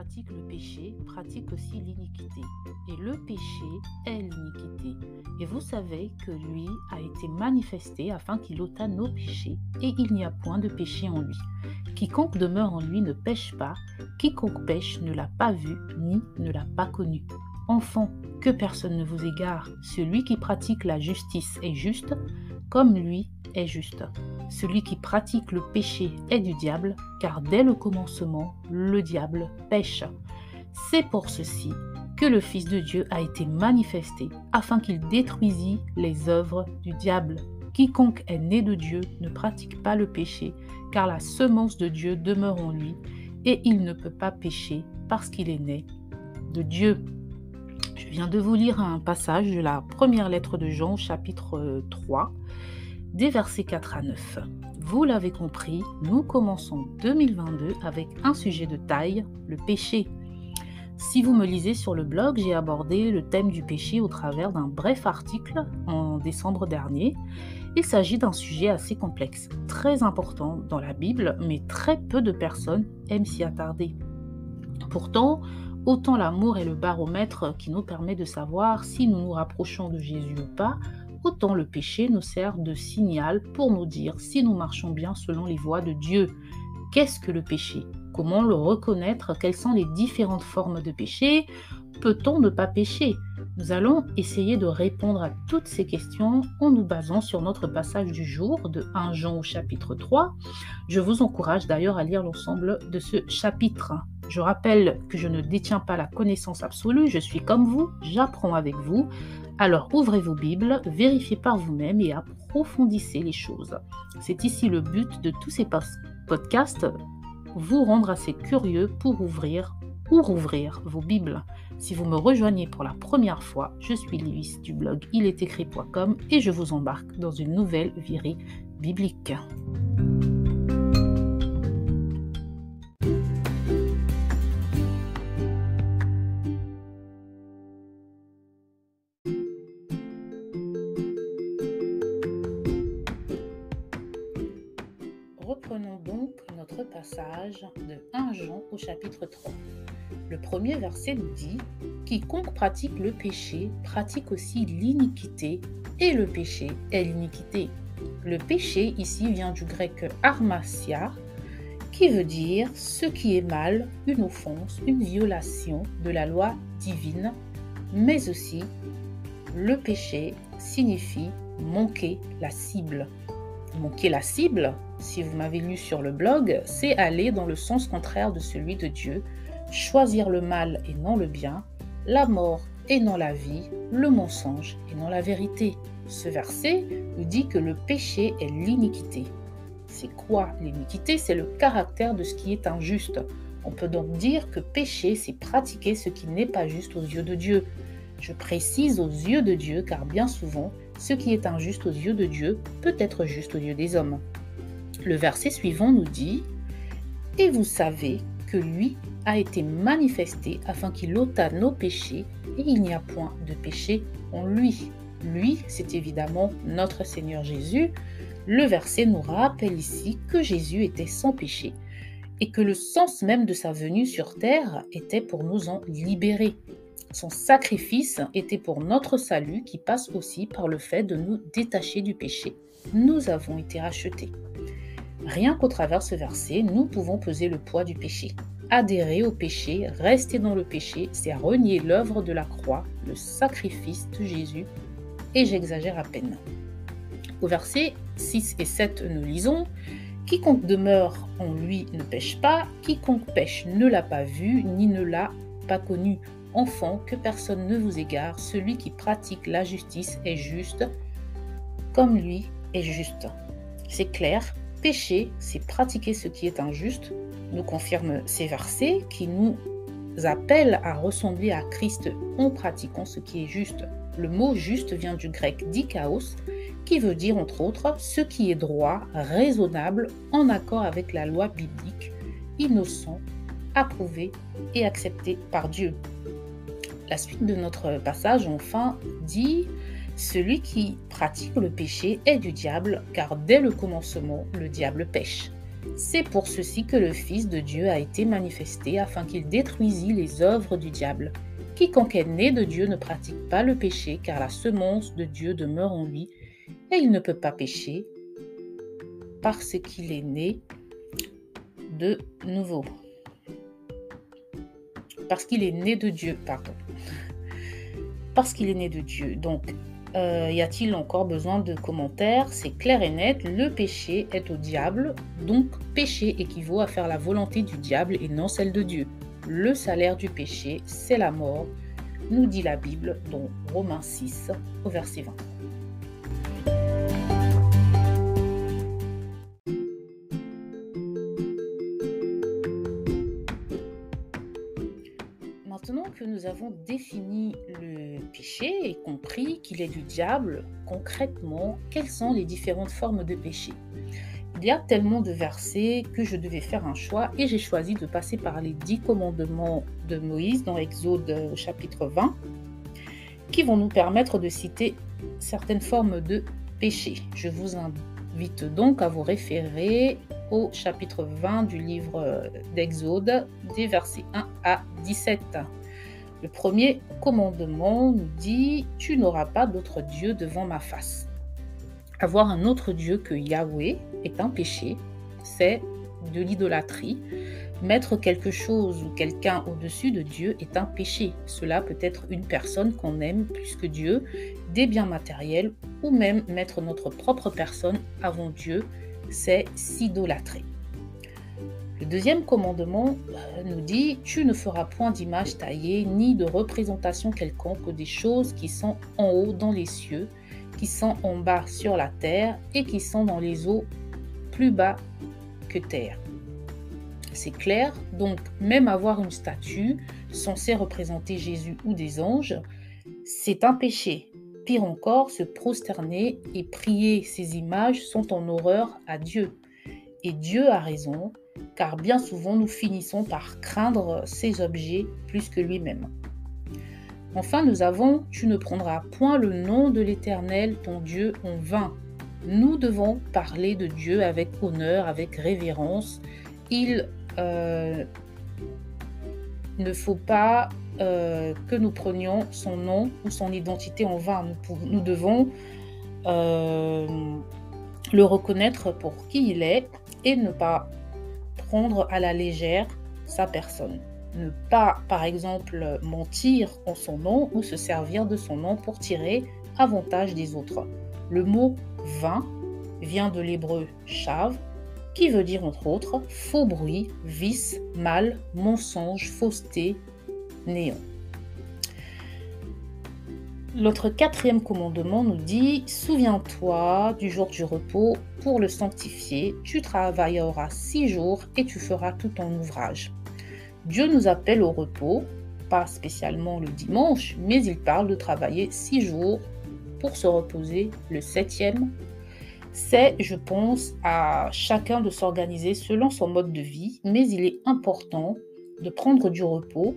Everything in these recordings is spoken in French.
pratique le péché pratique aussi l'iniquité. Et le péché est l'iniquité. Et vous savez que lui a été manifesté afin qu'il ôtât nos péchés, et il n'y a point de péché en lui. Quiconque demeure en lui ne pêche pas, quiconque pêche ne l'a pas vu, ni ne l'a pas connu. Enfants, que personne ne vous égare, celui qui pratique la justice est juste, comme lui est juste. Celui qui pratique le péché est du diable, car dès le commencement, le diable pêche. C'est pour ceci que le Fils de Dieu a été manifesté, afin qu'il détruisît les œuvres du diable. Quiconque est né de Dieu ne pratique pas le péché, car la semence de Dieu demeure en lui, et il ne peut pas pécher parce qu'il est né de Dieu. Je viens de vous lire un passage de la première lettre de Jean, chapitre 3, des versets 4 à 9. Vous l'avez compris, nous commençons 2022 avec un sujet de taille, le péché. Si vous me lisez sur le blog, j'ai abordé le thème du péché au travers d'un bref article en décembre dernier. Il s'agit d'un sujet assez complexe, très important dans la Bible, mais très peu de personnes aiment s'y attarder. Pourtant, autant l'amour est le baromètre qui nous permet de savoir si nous nous rapprochons de Jésus ou pas, autant le péché nous sert de signal pour nous dire si nous marchons bien selon les voies de Dieu. Qu'est-ce que le péché ? Comment le reconnaître ? Quelles sont les différentes formes de péché ? Peut-on ne pas pécher ? Nous allons essayer de répondre à toutes ces questions en nous basant sur notre passage du jour de 1 Jean au chapitre 3. Je vous encourage d'ailleurs à lire l'ensemble de ce chapitre. Je rappelle que je ne détiens pas la connaissance absolue, je suis comme vous, j'apprends avec vous. Alors ouvrez vos Bibles, vérifiez par vous-même et approfondissez les choses. C'est ici le but de tous ces podcasts, vous rendre assez curieux pour ouvrir ou rouvrir vos Bibles. Si vous me rejoignez pour la première fois, je suis Lewis du blog ilestécrit.com et je vous embarque dans une nouvelle virée biblique. Reprenons donc notre passage de 1 Jean au chapitre 3. Le premier verset nous dit « Quiconque pratique le péché pratique aussi l'iniquité, et le péché est l'iniquité. » Le péché ici vient du grec armasia, qui veut dire ce qui est mal, une offense, une violation de la loi divine, mais aussi le péché signifie manquer la cible. Manquer la cible, si vous m'avez lu sur le blog, c'est aller dans le sens contraire de celui de Dieu, choisir le mal et non le bien, la mort et non la vie, le mensonge et non la vérité. Ce verset nous dit que le péché est l'iniquité. C'est quoi l'iniquité ? C'est le caractère de ce qui est injuste. On peut donc dire que pécher, c'est pratiquer ce qui n'est pas juste aux yeux de Dieu. Je précise aux yeux de Dieu car bien souvent, ce qui est injuste aux yeux de Dieu peut être juste aux yeux des hommes. Le verset suivant nous dit « Et vous savez que lui a été manifesté afin qu'il ôtât nos péchés, et il n'y a point de péché en lui. » Lui, c'est évidemment notre Seigneur Jésus. Le verset nous rappelle ici que Jésus était sans péché et que le sens même de sa venue sur terre était pour nous en libérer. Son sacrifice était pour notre salut qui passe aussi par le fait de nous détacher du péché. Nous avons été rachetés. Rien qu'au travers ce verset, nous pouvons peser le poids du péché. Adhérer au péché, rester dans le péché, c'est renier l'œuvre de la croix, le sacrifice de Jésus, et j'exagère à peine. Au verset 6 et 7, nous lisons « Quiconque demeure en lui ne pêche pas, quiconque pêche ne l'a pas vu, ni ne l'a pas connu. Enfant, que personne ne vous égare, celui qui pratique la justice est juste, comme lui est juste. » C'est clair, pécher, c'est pratiquer ce qui est injuste, nous confirment ces versets qui nous appellent à ressembler à Christ en pratiquant ce qui est juste. Le mot juste vient du grec dikaos, qui veut dire entre autres ce qui est droit, raisonnable, en accord avec la loi biblique, innocent, approuvé et accepté par Dieu. La suite de notre passage enfin dit « Celui qui pratique le péché est du diable, car dès le commencement, le diable pêche. » C'est pour ceci que le Fils de Dieu a été manifesté afin qu'il détruisît les œuvres du diable. Quiconque est né de Dieu ne pratique pas le péché, car la semence de Dieu demeure en lui, et il ne peut pas pécher parce qu'il est né de nouveau. Parce qu'il est né de Dieu, pardon. Parce qu'il est né de Dieu. Donc, y a-t-il encore besoin de commentaires? C'est clair et net, le péché est au diable, donc péché équivaut à faire la volonté du diable et non celle de Dieu. Le salaire du péché, c'est la mort, nous dit la Bible dans Romains 6 au verset 20. Maintenant que nous avons défini le péché et compris qu'il est du diable, concrètement, quelles sont les différentes formes de péché? Il y a tellement de versets que je devais faire un choix et j'ai choisi de passer par les 10 commandements de Moïse dans Exode au chapitre 20 qui vont nous permettre de citer certaines formes de péché. Je vous invite donc à vous référer au chapitre 20 du livre d'Exode, des versets 1 à 17. Le premier commandement nous dit « Tu n'auras pas d'autre Dieu devant ma face ». Avoir un autre Dieu que Yahweh est un péché, c'est de l'idolâtrie. Mettre quelque chose ou quelqu'un au-dessus de Dieu est un péché. Cela peut être une personne qu'on aime plus que Dieu, des biens matériels ou même mettre notre propre personne avant Dieu, c'est s'idolâtrer. Le deuxième commandement nous dit « Tu ne feras point d'image taillée ni de représentation quelconque des choses qui sont en haut dans les cieux, qui sont en bas sur la terre et qui sont dans les eaux plus bas que terre. » C'est clair, donc même avoir une statue censée représenter Jésus ou des anges, c'est un péché. Pire encore, se prosterner et prier ces images sont en horreur à Dieu. Et Dieu a raison, car bien souvent nous finissons par craindre ces objets plus que lui-même. Enfin, nous avons « Tu ne prendras point le nom de l'Éternel, ton Dieu, en vain ». Nous devons parler de Dieu avec honneur, avec révérence. Il ne faut pas que nous prenions son nom ou son identité en vain. Nous devons le reconnaître pour qui il est et ne pas prendre à la légère sa personne. Ne pas, par exemple, mentir en son nom ou se servir de son nom pour tirer avantage des autres. Le mot « vain » vient de l'hébreu « shav », qui veut dire entre autres faux bruit, vice, mal, mensonge, fausseté, néant. Notre quatrième commandement nous dit « Souviens-toi du jour du repos pour le sanctifier, tu travailleras 6 jours et tu feras tout ton ouvrage. » Dieu nous appelle au repos, pas spécialement le dimanche, mais il parle de travailler 6 jours pour se reposer le 7e. C'est, je pense, à chacun de s'organiser selon son mode de vie, mais il est important de prendre du repos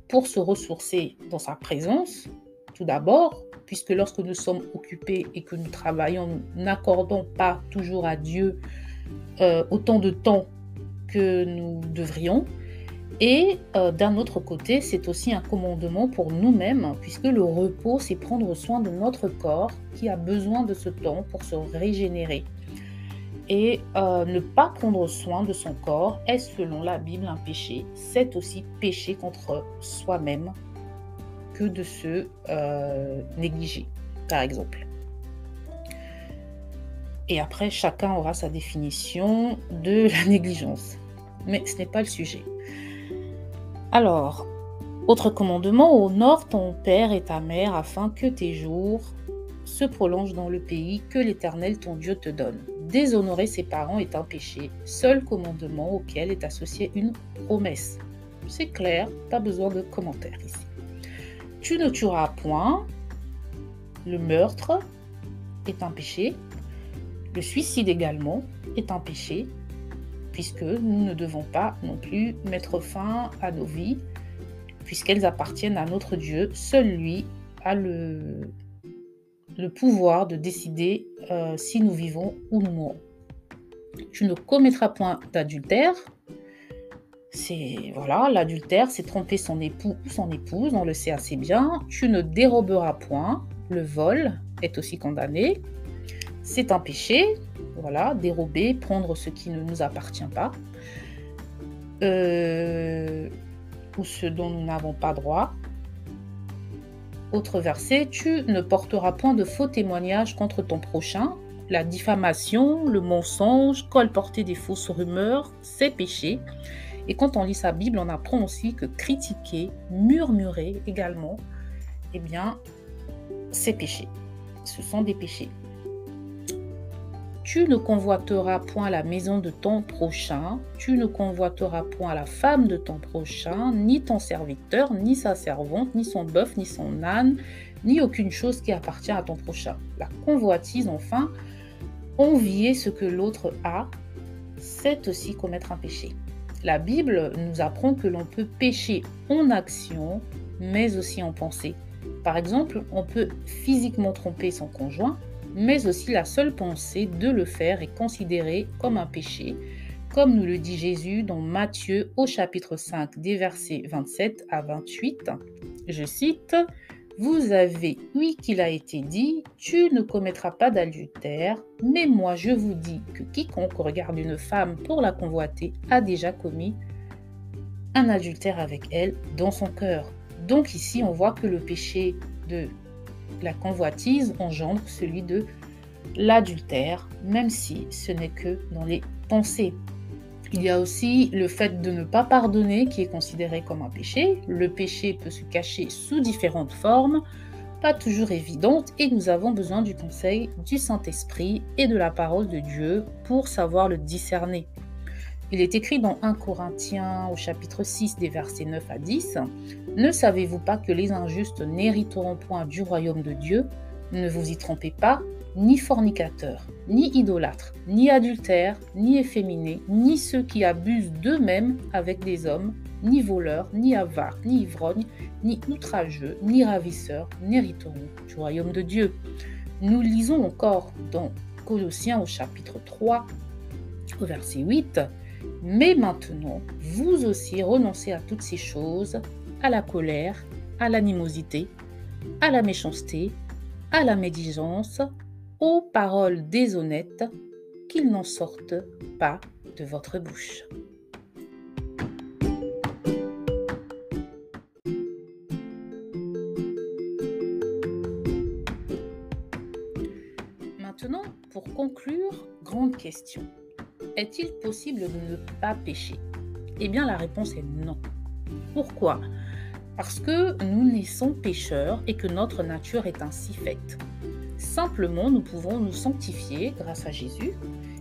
pour se ressourcer dans sa présence, tout d'abord, puisque lorsque nous sommes occupés et que nous travaillons, nous n'accordons pas toujours à Dieu autant de temps que nous devrions. Et d'un autre côté, c'est aussi un commandement pour nous-mêmes, puisque le repos, c'est prendre soin de notre corps qui a besoin de ce temps pour se régénérer. Et ne pas prendre soin de son corps est, selon la Bible, un péché. C'est aussi pécher contre soi-même que de se négliger, par exemple. Et après, chacun aura sa définition de la négligence. Mais ce n'est pas le sujet. Alors, autre commandement, honore ton père et ta mère afin que tes jours se prolongent dans le pays que l'Éternel ton Dieu te donne. Déshonorer ses parents est un péché, seul commandement auquel est associée une promesse. C'est clair, pas besoin de commentaires ici. Tu ne tueras point, le meurtre est un péché, le suicide également est un péché, puisque nous ne devons pas non plus mettre fin à nos vies, puisqu'elles appartiennent à notre Dieu. Seul lui a le pouvoir de décider si nous vivons ou nous mourons. Tu ne commettras point d'adultère. L'adultère, c'est tromper son époux ou son épouse, on le sait assez bien. Tu ne déroberas point. Le vol est aussi condamné. C'est un péché. Dérober, prendre ce qui ne nous appartient pas. Ou ce dont nous n'avons pas droit. Autre verset, tu ne porteras point de faux témoignages contre ton prochain. La diffamation, le mensonge, colporter des fausses rumeurs, c'est péché. Et quand on lit sa Bible, on apprend aussi que critiquer, murmurer également, c'est péché. Ce sont des péchés. Tu ne convoiteras point la maison de ton prochain, tu ne convoiteras point la femme de ton prochain, ni ton serviteur, ni sa servante, ni son bœuf, ni son âne, ni aucune chose qui appartient à ton prochain. La convoitise, enfin, envier ce que l'autre a, c'est aussi commettre un péché. La Bible nous apprend que l'on peut pécher en action, mais aussi en pensée. Par exemple, on peut physiquement tromper son conjoint, mais aussi la seule pensée de le faire est considérée comme un péché, comme nous le dit Jésus dans Matthieu au chapitre 5 des versets 27 à 28. Je cite, « Vous avez ouï qu'il a été dit, tu ne commettras pas d'adultère, mais moi je vous dis que quiconque regarde une femme pour la convoiter a déjà commis un adultère avec elle dans son cœur. » Donc ici, on voit que le péché de la convoitise engendre celui de l'adultère, même si ce n'est que dans les pensées. Il y a aussi le fait de ne pas pardonner qui est considéré comme un péché. Le péché peut se cacher sous différentes formes, pas toujours évidentes, et nous avons besoin du conseil du Saint-Esprit et de la parole de Dieu pour savoir le discerner. Il est écrit dans 1 Corinthiens au chapitre 6 des versets 9 à 10 « Ne savez-vous pas que les injustes n'hériteront point du royaume de Dieu? Ne vous y trompez pas, ni fornicateurs, ni idolâtres, ni adultères, ni efféminés, ni ceux qui abusent d'eux-mêmes avec des hommes, ni voleurs, ni avares, ni ivrognes, ni outrageux, ni ravisseurs, n'hériteront du royaume de Dieu. » Nous lisons encore dans Colossiens au chapitre 3 au verset 8 « Mais maintenant, vous aussi renoncez à toutes ces choses, à la colère, à l'animosité, à la méchanceté, à la médisance, aux paroles déshonnêtes, qu'ils n'en sortent pas de votre bouche. » Maintenant, pour conclure, grande question. Est-il possible de ne pas pécher? Eh bien, la réponse est non. Pourquoi? Parce que nous naissons pécheurs et que notre nature est ainsi faite. Simplement, nous pouvons nous sanctifier grâce à Jésus,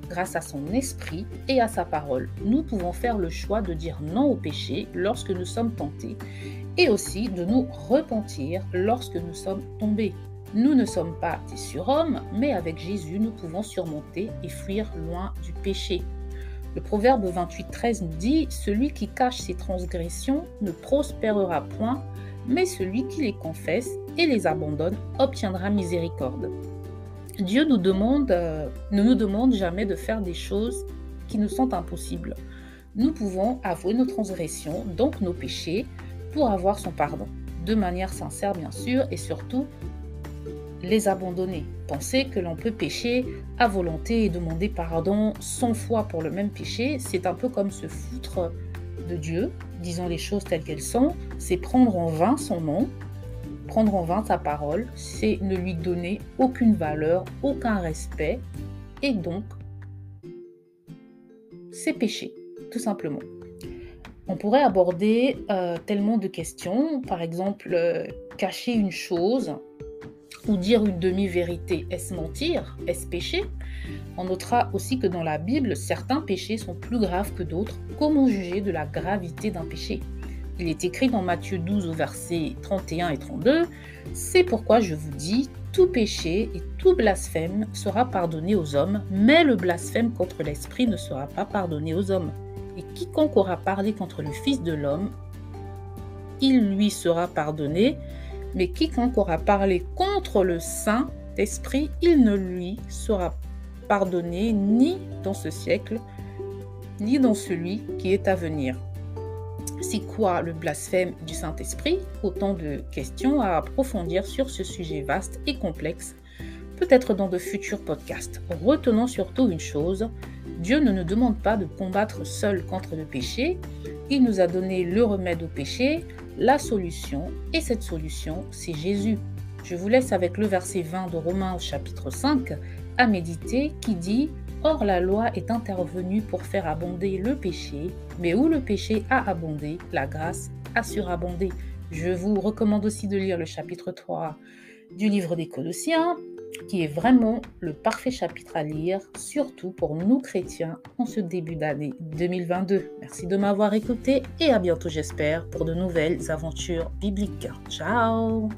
grâce à son esprit et à sa parole. Nous pouvons faire le choix de dire non au péché lorsque nous sommes tentés et aussi de nous repentir lorsque nous sommes tombés. Nous ne sommes pas des surhommes, mais avec Jésus, nous pouvons surmonter et fuir loin du péché. Le proverbe 28,13 nous dit « Celui qui cache ses transgressions ne prospérera point, mais celui qui les confesse et les abandonne obtiendra miséricorde. » Dieu ne nous demande jamais de faire des choses qui nous sont impossibles. Nous pouvons avouer nos transgressions, donc nos péchés, pour avoir son pardon. De manière sincère, bien sûr, et surtout, les abandonner. Penser que l'on peut pécher à volonté et demander pardon 100 fois pour le même péché, c'est un peu comme se foutre de Dieu, disons les choses telles qu'elles sont, c'est prendre en vain son nom, prendre en vain sa parole, c'est ne lui donner aucune valeur, aucun respect, et donc, c'est pécher, tout simplement. On pourrait aborder tellement de questions, par exemple, cacher une chose, ou dire une demi-vérité, est-ce mentir? Est-ce péché? On notera aussi que dans la Bible, certains péchés sont plus graves que d'autres. Comment juger de la gravité d'un péché? Il est écrit dans Matthieu 12 au verset 31 et 32, « C'est pourquoi je vous dis, tout péché et tout blasphème sera pardonné aux hommes, mais le blasphème contre l'Esprit ne sera pas pardonné aux hommes. Et quiconque aura parlé contre le Fils de l'homme, il lui sera pardonné, mais quiconque aura parlé contre le Saint-Esprit, il ne lui sera pardonner ni dans ce siècle, ni dans celui qui est à venir. C'est quoi le blasphème du Saint-Esprit? Autant de questions à approfondir sur ce sujet vaste et complexe, peut-être dans de futurs podcasts. Retenons surtout une chose, Dieu ne nous demande pas de combattre seul contre le péché, il nous a donné le remède au péché, la solution, et cette solution, c'est Jésus. Je vous laisse avec le verset 20 de Romains au chapitre 5 à méditer qui dit « Or la loi est intervenue pour faire abonder le péché, mais où le péché a abondé, la grâce a surabondé. » Je vous recommande aussi de lire le chapitre 3 du livre des Colossiens, qui est vraiment le parfait chapitre à lire, surtout pour nous chrétiens en ce début d'année 2022. Merci de m'avoir écouté et à bientôt j'espère pour de nouvelles aventures bibliques. Ciao!